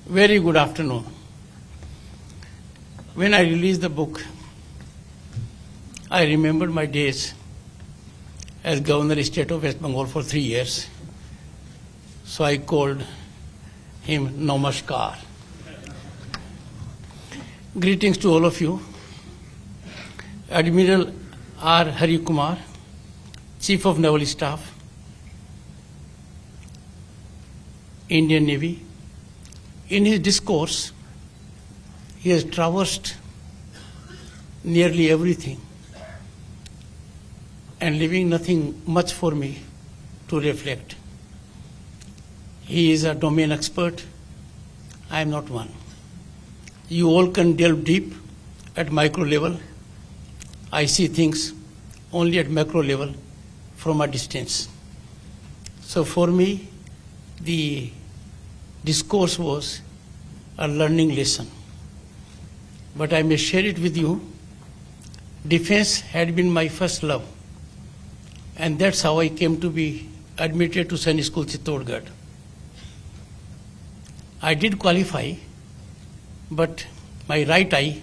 Very good afternoon. When I released the book, I remembered my days as Governor State of West Bengal for 3 years. So I called him Namaskar. Greetings to all of you. Admiral R. Hari Kumar, Chief of Naval Staff, Indian Navy. In his discourse, he has traversed nearly everything and leaving nothing much for me to reflect. He is a domain expert. I am not one. You all can delve deep at micro level. I see things only at macro level from a distance. So for me, the discourse was a learning lesson. But I may share it with you. Defense had been my first love. And that's how I came to be admitted to Sainik School, Chittorgarh. I did qualify, but my right eye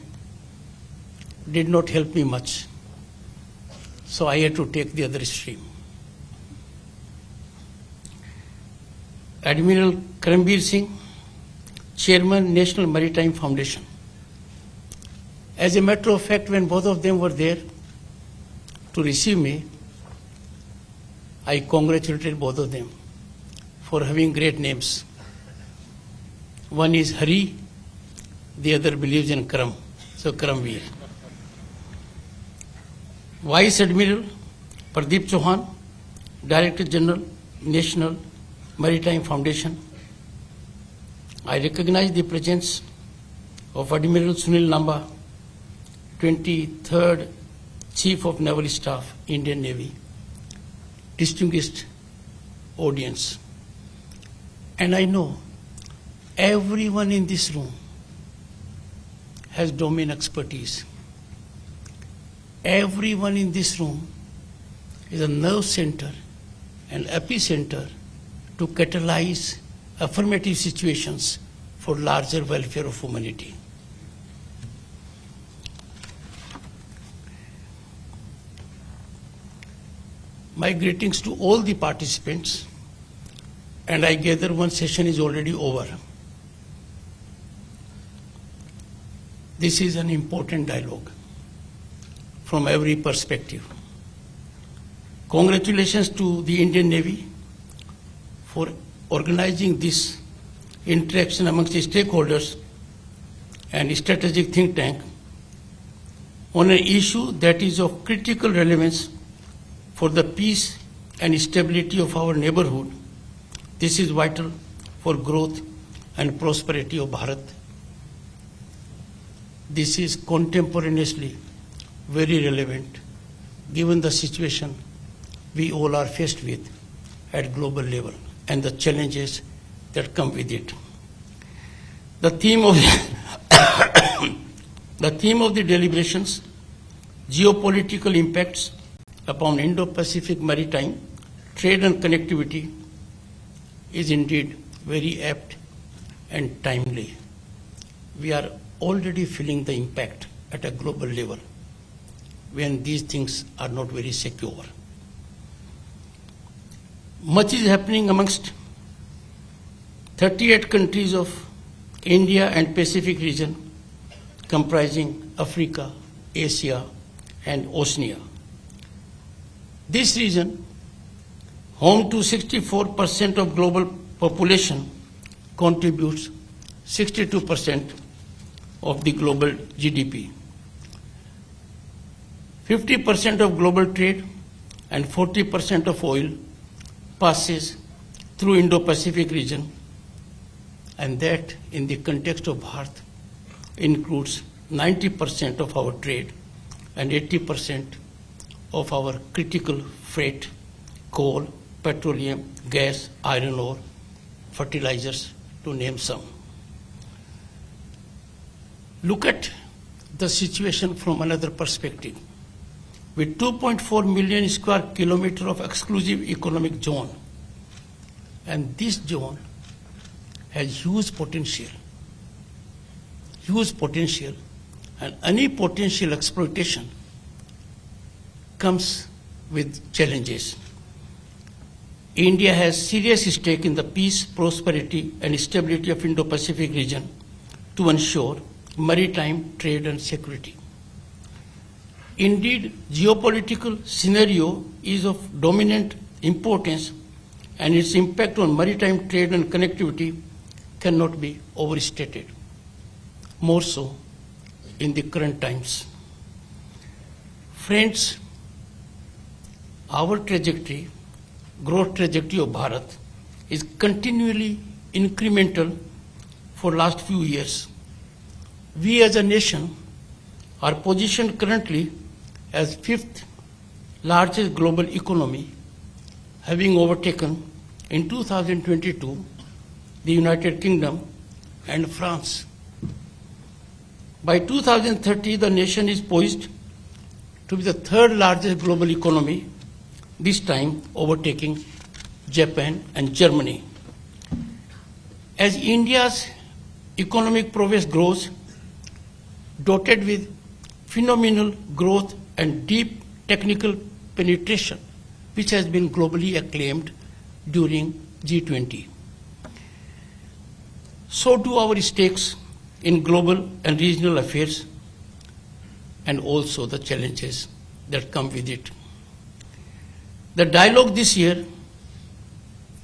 did not help me much. So I had to take the other stream. Admiral Karambir Singh, Chairman, National Maritime Foundation. As a matter of fact, when both of them were there to receive me, I congratulated both of them for having great names. One is Hari, the other believes in Karam, so Karamveer. Vice Admiral Pradeep Chauhan, Director General, National Maritime Foundation. I recognize the presence of Admiral Sunil Lamba, 23rd Chief of Naval Staff, Indian Navy, distinguished audience. And I know everyone in this room has domain expertise. Everyone in this room is a nerve center, an epicenter to catalyze affirmative situations for larger welfare of humanity. My greetings to all the participants, and I gather one session is already over. This is an important dialogue from every perspective. Congratulations to the Indian Navy for organizing this interaction amongst the stakeholders and strategic think tank on an issue that is of critical relevance for the peace and stability of our neighborhood. This is vital for growth and prosperity of Bharat. This is contemporaneously very relevant given the situation we all are faced with at global level and the challenges that come with it. The theme of the deliberations, geopolitical impacts upon Indo-Pacific maritime trade and connectivity, is indeed very apt and timely. We are already feeling the impact at a global level when these things are not very secure. Much is happening amongst 38 countries of India and Pacific region comprising Africa, Asia, and Oceania. This region, home to 64% of global population, contributes 62% of the global GDP. 50% of global trade and 40% of oil passes through Indo-Pacific region, and that in the context of Bharat includes 90% of our trade and 80% of our critical freight, coal, petroleum, gas, iron ore, fertilizers, to name some. Look at the situation from another perspective. With 2.4 million square kilometers of exclusive economic zone, and this zone has huge potential huge potential, and any potential exploitation comes with challenges. India has serious stake in the peace, prosperity, and stability of Indo-Pacific region to ensure maritime trade and security. Indeed, geopolitical scenario is of dominant importance, and its impact on maritime trade and connectivity cannot be overstated, more so in the current times. Friends, our trajectory, growth trajectory of Bharat is continually incremental for last few years. We as a nation are positioned currently as fifth largest global economy, having overtaken in 2022 the United Kingdom and France. By 2030, the nation is poised to be the third largest global economy, this time overtaking Japan and Germany. As India's economic progress grows, dotted with phenomenal growth and deep technical penetration, which has been globally acclaimed during G20. So do our stakes in global and regional affairs, and also the challenges that come with it. The dialogue this year,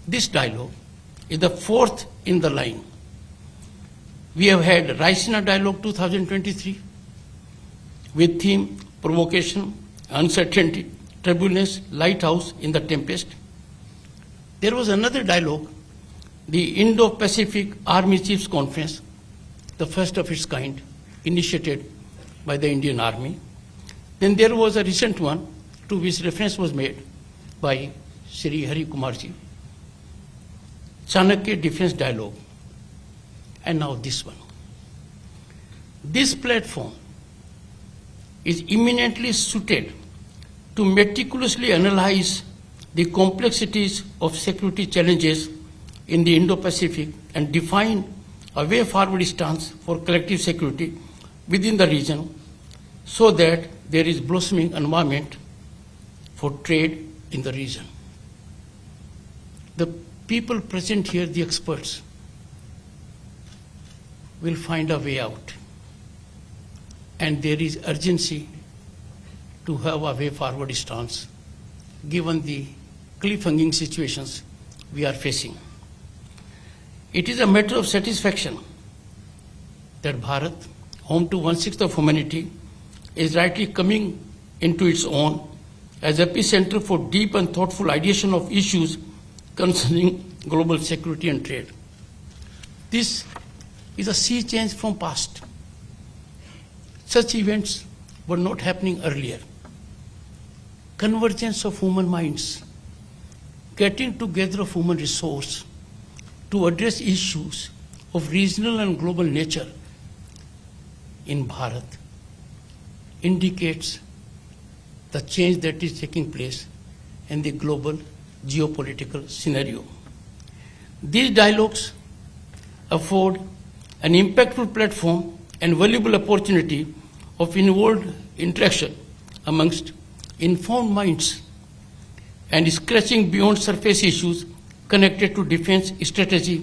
this dialogue is the fourth in the line. We have had Raisina Dialogue 2023 with theme Provocation, Uncertainty, Turbulence, Lighthouse in the Tempest. There was another dialogue, the Indo-Pacific Army Chiefs Conference, the first of its kind, initiated by the Indian Army. Then there was a recent one to which reference was made by Shri Hari Kumarji, Chanakya Defense Dialogue, and now this one. This platform is eminently suited to meticulously analyze the complexities of security challenges in the Indo-Pacific and define a way forward stance for collective security within the region so that there is blossoming environment for trade in the region. The people present here, the experts, will find a way out. And there is urgency to have a way forward stance given the cliffhanging situations we are facing. It is a matter of satisfaction that Bharat, home to 1/6 of humanity, is rightly coming into its own as epicenter for deep and thoughtful ideation of issues concerning global security and trade. This is a sea change from past. Such events were not happening earlier. Convergence of human minds, getting together of human resource to address issues of regional and global nature in Bharat indicates the change that is taking place in the global geopolitical scenario. These dialogues afford an impactful platform and valuable opportunity of involved interaction amongst informed minds and scratching beyond surface issues connected to defense strategy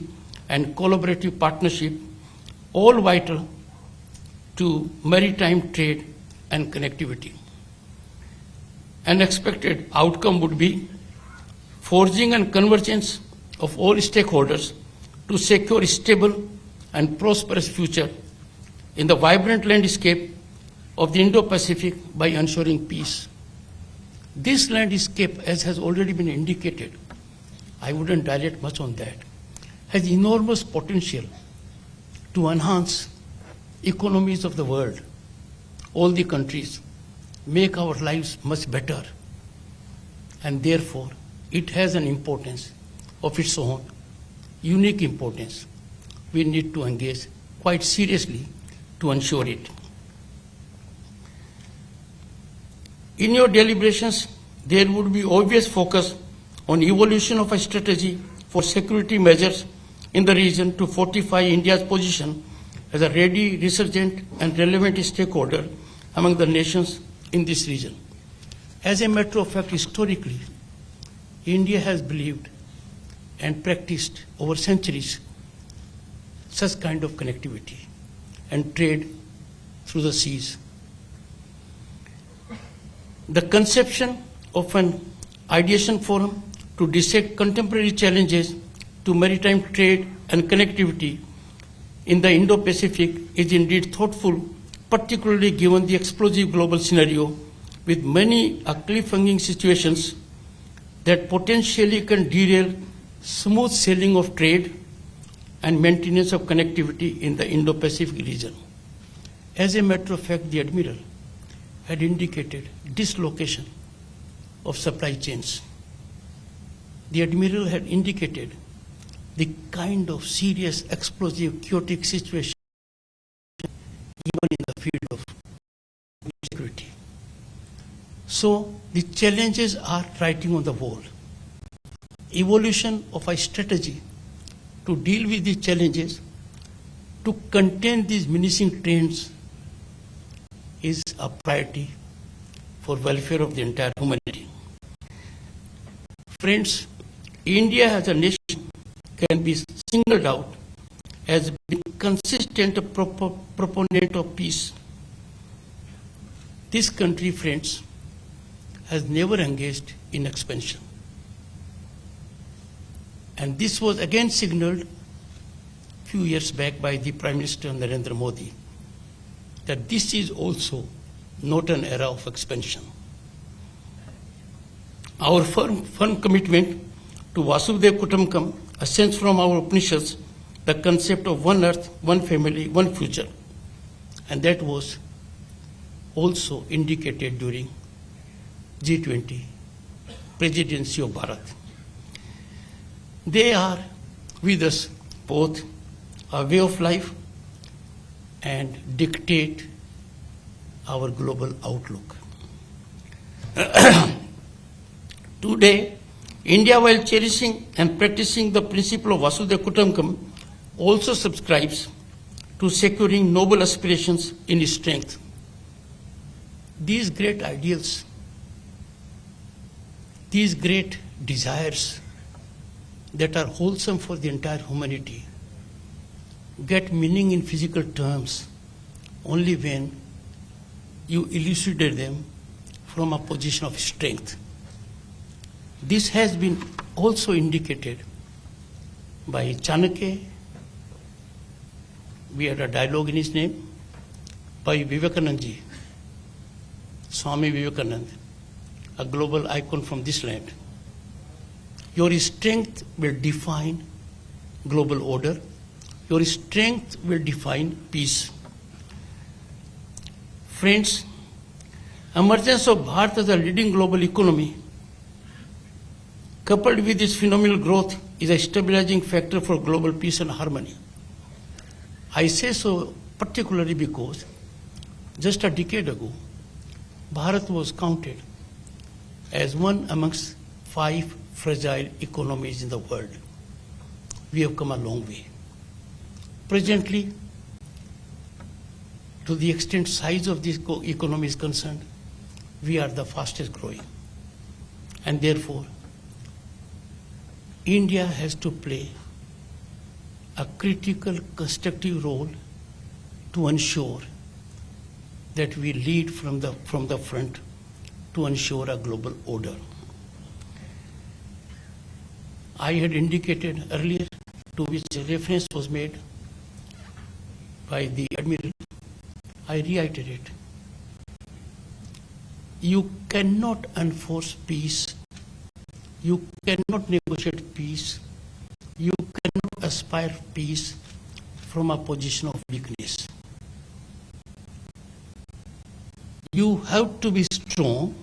and collaborative partnership, all vital to maritime trade and connectivity. An expected outcome would be forging and convergence of all stakeholders to secure a stable and prosperous future in the vibrant landscape of the Indo-Pacific by ensuring peace. This landscape, as has already been indicated, I wouldn't dilate much on that, has enormous potential to enhance economies of the world, all the countries, make our lives much better, and therefore it has an importance of its own, unique importance. We need to engage quite seriously to ensure it. In your deliberations, there would be obvious focus on evolution of a strategy for security measures in the region to fortify India's position as a ready, resurgent, and relevant stakeholder among the nations in this region. As a matter of fact, historically, India has believed and practiced over centuries such kind of connectivity and trade through the seas. The conception of an ideation forum to dissect contemporary challenges to maritime trade and connectivity in the Indo-Pacific is indeed thoughtful, particularly given the explosive global scenario with many cliffhanging situations that potentially can derail smooth sailing of trade and maintenance of connectivity in the Indo-Pacific region. As a matter of fact, the Admiral had indicated dislocation of supply chains. The Admiral had indicated the kind of serious, explosive, chaotic situation even in the field of security. So the challenges are writing on the wall. Evolution of a strategy to deal with these challenges, to contain these menacing trends, is a priority for welfare of the entire humanity. Friends, India as a nation can be singled out as being consistent proponent of peace. This country, friends, has never engaged in expansion. And this was again signaled a few years back by the Prime Minister Narendra Modi, that this is also not an era of expansion. Our firm commitment to Vasudhaiva Kutumbakam ascends from our Upanishads the concept of one earth, one family, one future. And that was also indicated during G20 presidency of Bharat. They are with us both a way of life and dictate our global outlook. Today, India, while cherishing and practicing the principle of Vasudhaiva Kutumbakam, also subscribes to securing noble aspirations in its strength. These great ideals, these great desires that are wholesome for the entire humanity get meaning in physical terms only when you elucidate them from a position of strength. This has been also indicated by Chanakya. We had a dialogue in his name, by Vivekananda, Swami Vivekananda, a global icon from this land. Your strength will define global order. Your strength will define peace. Friends, emergence of Bharat as a leading global economy, coupled with its phenomenal growth, is a stabilizing factor for global peace and harmony. I say so particularly because just a decade ago, Bharat was counted as one amongst 5 fragile economies in the world. We have come a long way. Presently, to the extent size of this economy is concerned, we are the fastest growing. And therefore, India has to play a critical constructive role to ensure that we lead from the front to ensure a global order. I had indicated earlier, to which reference was made by the Admiral, I reiterate, you cannot enforce peace, you cannot negotiate peace, you cannot aspire peace from a position of weakness. You have to be strong,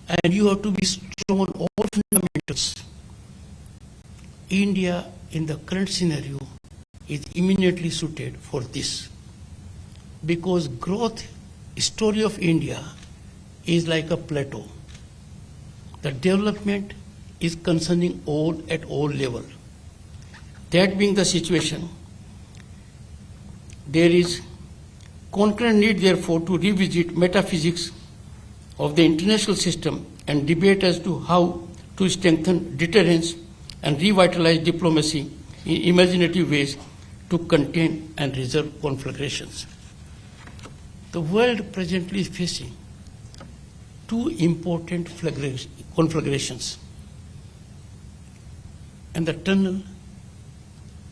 and you have to be strong on all fundamentals. India, in the current scenario, is eminently suited for this, because growth story of India is like a plateau. The development is concerning all at all level. That being the situation, There is concurrent need, therefore, to revisit metaphysics of the international system and debate as to how to strengthen deterrence and revitalize diplomacy in imaginative ways to contain and resolve conflagrations. The world presently is facing two important conflagrations, and the tunnel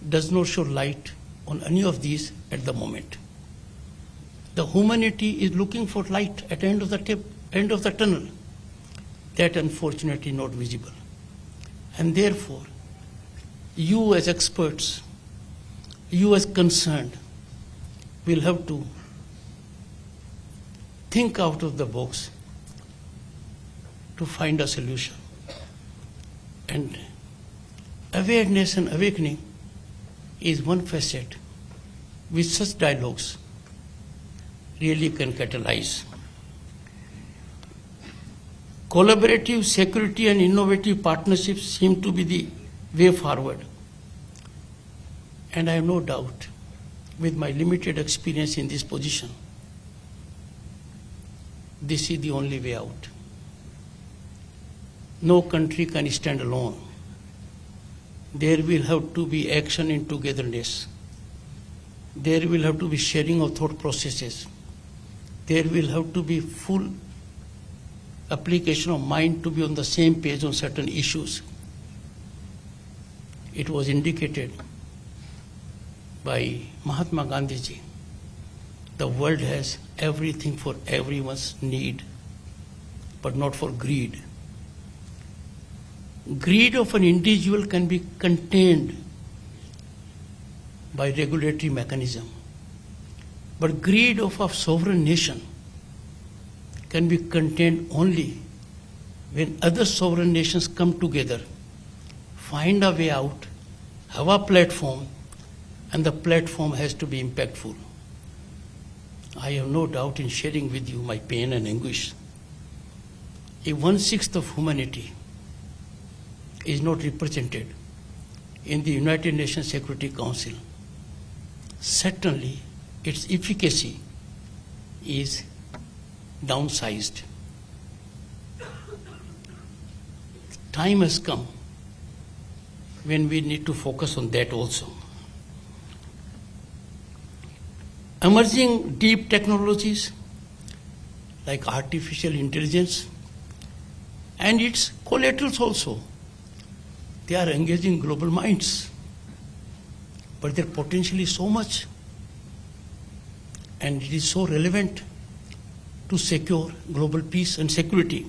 does not show light on any of these at the moment. The humanity is looking for light at the end of the tunnel. That unfortunately not visible. And therefore, you as experts, you as concerned, will have to think out of the box to find a solution. And awareness and awakening is one facet which such dialogues really can catalyze. Collaborative security and innovative partnerships seem to be the way forward. And I have no doubt, with my limited experience in this position, this is the only way out. No country can stand alone. There will have to be action in togetherness. There will have to be sharing of thought processes. There will have to be full application of mind to be on the same page on certain issues. It was indicated by Mahatma Gandhi ji. The world has everything for everyone's need, but not for greed. Greed of an individual can be contained by regulatory mechanism, but greed of a sovereign nation can be contained only when other sovereign nations come together, find a way out, have a platform, and the platform has to be impactful. I have no doubt in sharing with you my pain and anguish. If 1/6 of humanity is not represented in the United Nations Security Council, certainly its efficacy is downsized. Time has come when we need to focus on that also. Emerging deep technologies like artificial intelligence and its collaterals also, they are engaging global minds, but their potential is so much, and it is so relevant to secure global peace and security.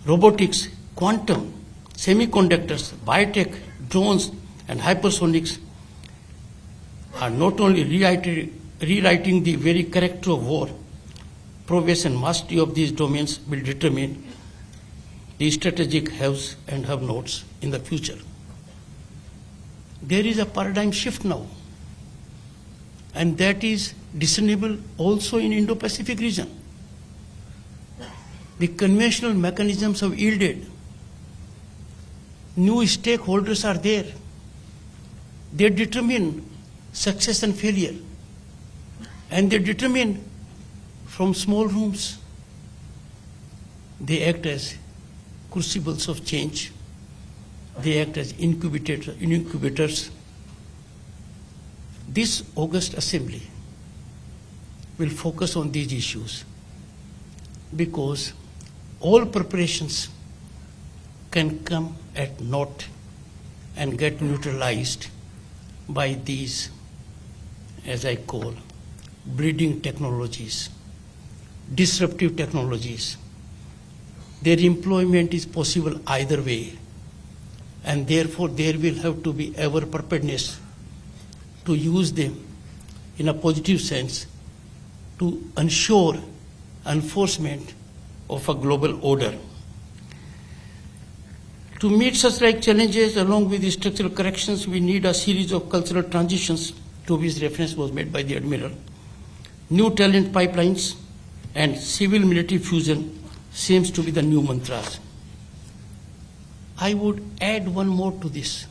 Robotics, quantum, semiconductors, biotech, drones, and hypersonics are not only rewriting the very character of war. Prowess and mastery of these domains will determine the strategic haves and have-nots in the future. There is a paradigm shift now, and that is discernible also in Indo-Pacific region. The conventional mechanisms have yielded. New stakeholders are there. They determine success and failure. And they determine from small rooms. They act as crucibles of change. They act as incubators. This August Assembly will focus on these issues because all preparations can come at naught and get neutralized by these, as I call, breeding technologies, disruptive technologies. Their employment is possible either way, and therefore there will have to be ever preparedness to use them in a positive sense to ensure enforcement of a global order. To meet such like challenges, along with the structural corrections, we need a series of cultural transitions, to which reference was made by the Admiral. New talent pipelines and civil-military fusion seems to be the new mantras. I would add one more to this.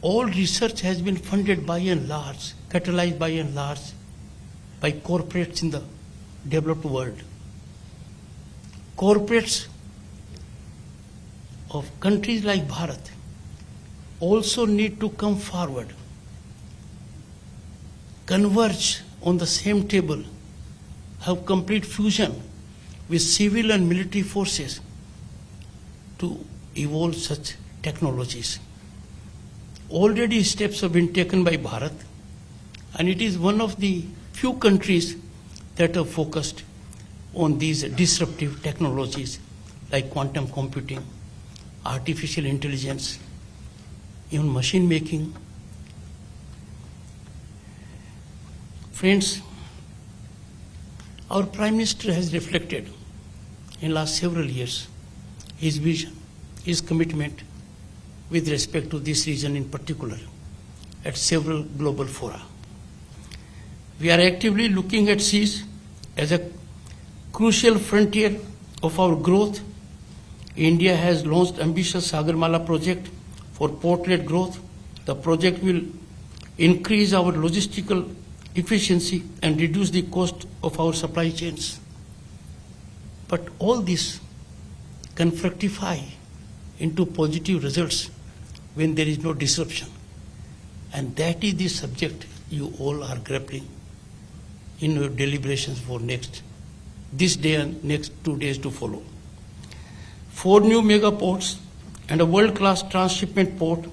all research has been funded by and large, catalyzed by and large, by corporates in the developed world. Corporates of countries like Bharat also need to come forward, converge on the same table, have complete fusion with civil and military forces to evolve such technologies. Already steps have been taken by Bharat, and it is one of the few countries that have focused on these disruptive technologies like quantum computing, artificial intelligence, even machine making. Friends, our Prime Minister has reflected in last several years his vision, his commitment with respect to this region in particular at several global fora. We are actively looking at seas as a crucial frontier of our growth. India has launched ambitious Sagarmala project for port-led growth. The project will increase our logistical efficiency and reduce the cost of our supply chains. But all this can fructify into positive results when there is no disruption. And that is the subject you all are grappling in your deliberations for this day and next 2 days to follow. 4 new mega ports and a world-class transshipment port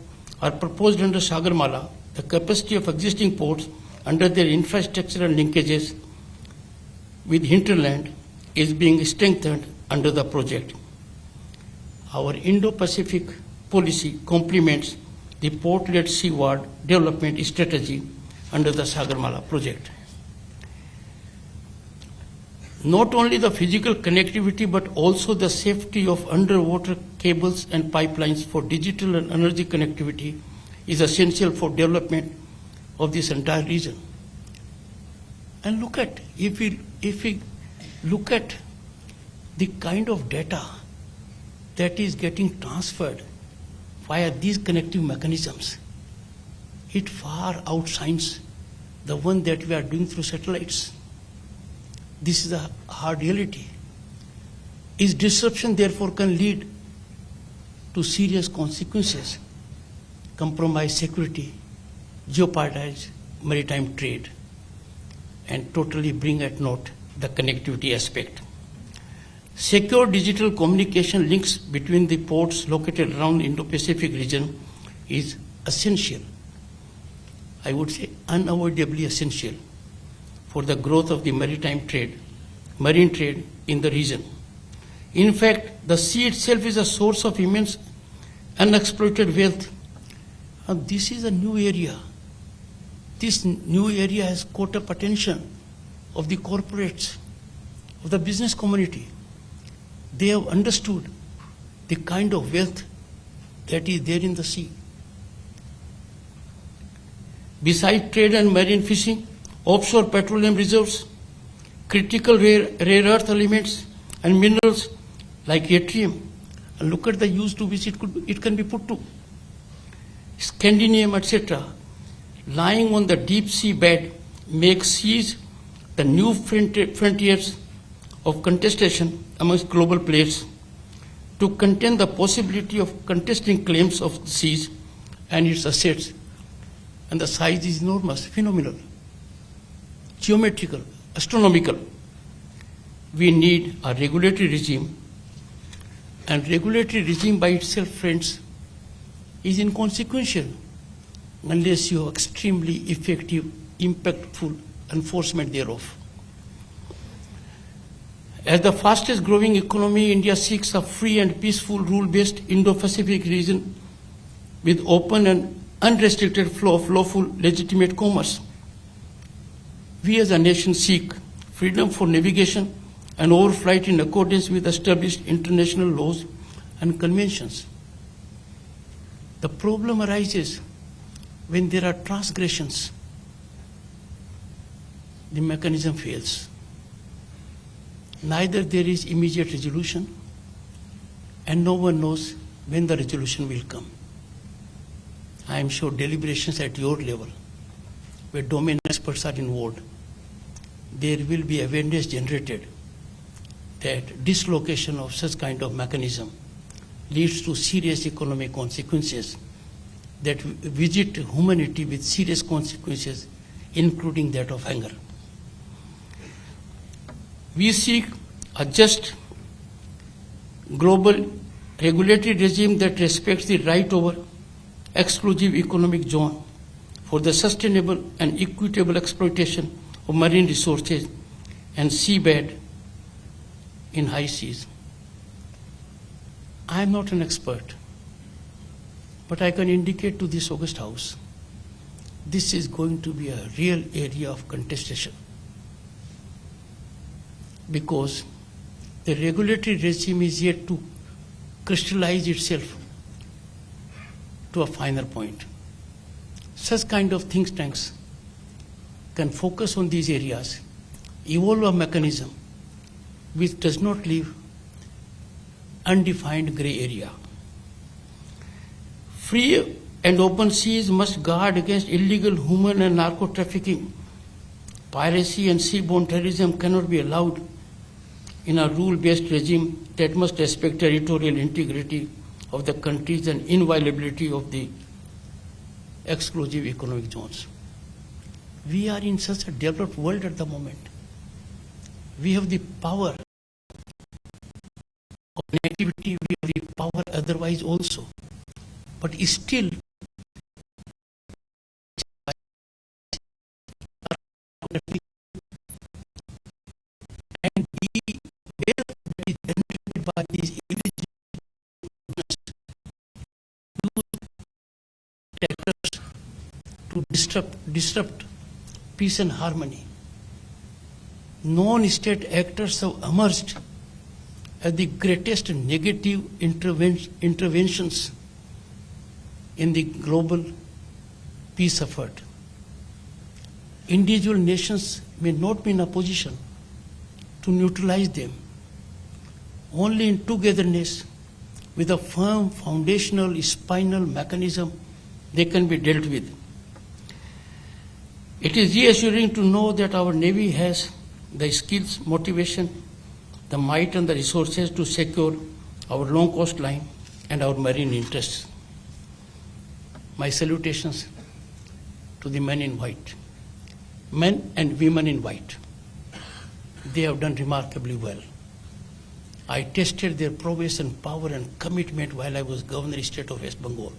are proposed under Sagarmala. The capacity of existing ports under their infrastructural linkages with hinterland is being strengthened under the project. Our Indo-Pacific policy complements the port-led seaward development strategy under the Sagarmala project. Not only the physical connectivity but also the safety of underwater cables and pipelines for digital and energy connectivity is essential for development of this entire region. And look at, if we look at the kind of data that is getting transferred via these connective mechanisms, it far outshines the one that we are doing through satellites. This is a hard reality. Its disruption therefore can lead to serious consequences, compromise security, jeopardize maritime trade, and totally bring at naught the connectivity aspect. Secure digital communication links between the ports located around the Indo-Pacific region is essential. I would say unavoidably essential for the growth of the marine trade in the region. In fact, the sea itself is a source of immense unexploited wealth. And this is a new area. This new area has caught up attention of the corporates, of the business community. They have understood the kind of wealth that is there in the sea. Besides trade and marine fishing, offshore petroleum reserves, critical rare earth elements and minerals like yttrium, and look at the use to which it can be put to, scandium, etc., lying on the deep sea bed make seas the new frontiers of contestation amongst global players to contend the possibility of contesting claims of the seas and its assets. And the size is enormous, phenomenal, geometrical, astronomical. We need a regulatory regime, and regulatory regime by itself, friends, is inconsequential unless you have extremely effective, impactful enforcement thereof. As the fastest growing economy, India seeks a free and peaceful rule-based Indo-Pacific region with open and unrestricted flow of lawful, legitimate commerce. We as a nation seek freedom for navigation and overflight in accordance with established international laws and conventions. The problem arises when there are transgressions. The mechanism fails. Neither there is immediate resolution, and no one knows when the resolution will come. I am sure deliberations at your level, where domain experts are involved, there will be awareness generated that dislocation of such kind of mechanism leads to serious economic consequences that visit humanity with serious consequences, including that of hunger. We seek a just global regulatory regime that respects the right over exclusive economic zone for the sustainable and equitable exploitation of marine resources and seabed in high seas. I am not an expert, but I can indicate to this august House, this is going to be a real area of contestation, because the regulatory regime is yet to crystallize itself to a finer point. Such kind of think tanks can focus on these areas, evolve a mechanism which does not leave undefined gray area. Free and open seas must guard against illegal human and narco trafficking. Piracy and seaborne terrorism cannot be allowed in a rule-based regime that must respect territorial integrity of the countries and inviolability of the exclusive economic zones. We are in such a developed world at the moment. We have the power of connectivity, we have the power otherwise also. But still, and the wealth that is generated by these illegal actors to disrupt peace and harmony. Non-state actors have emerged as the greatest negative interventions in the global peace effort. Individual nations may not be in a position to neutralize them. Only in togetherness, with a firm foundational spinal mechanism, they can be dealt with. It is reassuring to know that our Navy has the skills, motivation, the might and the resources to secure our long coastline and our marine interests. My salutations to the men in white, men and women in white. They have done remarkably well. I tested their prowess and power and commitment while I was Governor State of West Bengal.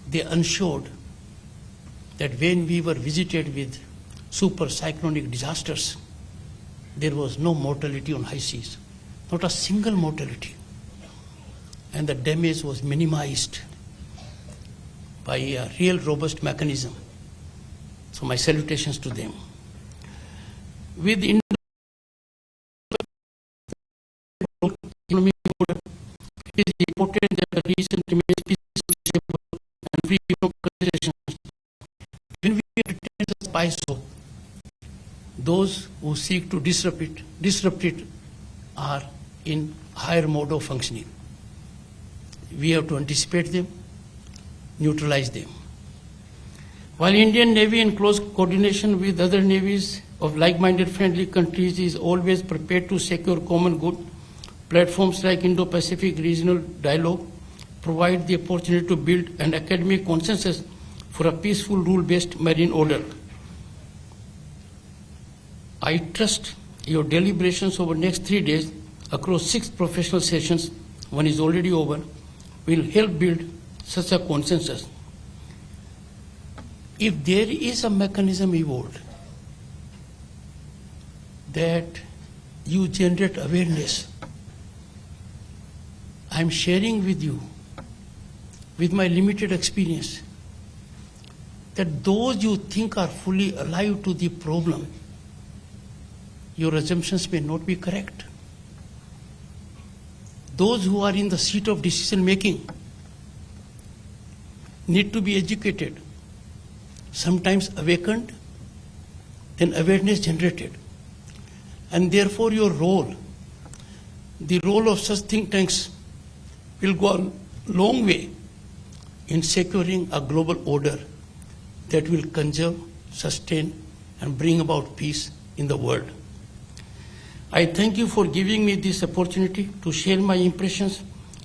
They ensured that when we were visited with super cyclonic disasters, there was no mortality on high seas, not a single mortality. And the damage was minimized by a real robust mechanism. So my salutations to them. With Indo-Pacific it is important that the region remains peaceful, stable, and free from considerations. When we return the spice of those who seek to disrupt it are in higher mode of functioning. We have to anticipate them, neutralize them. While Indian Navy in close coordination with other navies of like-minded friendly countries is always prepared to secure common good, platforms like Indo-Pacific Regional Dialogue provide the opportunity to build an academic consensus for a peaceful rule-based marine order. I trust your deliberations over the next 3 days across 6 professional sessions, one is already over, will help build such a consensus. If there is a mechanism evolved that you generate awareness, I am sharing with you, with my limited experience, that those you think are fully alive to the problem, your assumptions may not be correct. Those who are in the seat of decision making need to be educated, sometimes awakened, then awareness generated. And therefore your role, the role of such think tanks, will go a long way in securing a global order that will conserve, sustain, and bring about peace in the world. I thank you for giving me this opportunity to share my impressions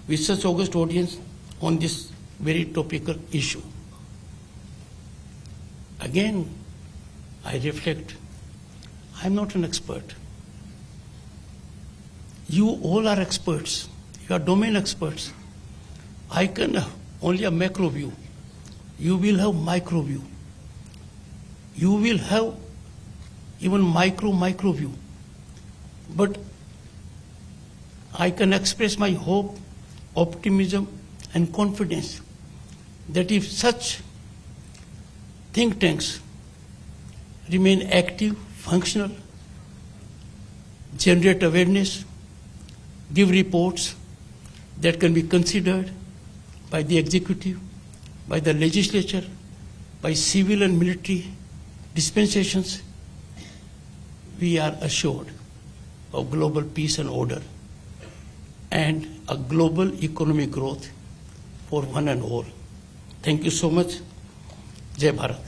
with such august audience on this very topical issue. Again, I reflect, I'm not an expert. You all are experts. You are domain experts. I can only a macro view. You will have micro view. You will have even micro view. But I can express my hope, optimism, and confidence that if such think tanks remain active, functional, generate awareness, give reports that can be considered by the executive, by the legislature, by civil and military dispensations, we are assured of global peace and order and a global economic growth for one and all. Thank you so much. Jai Bharat.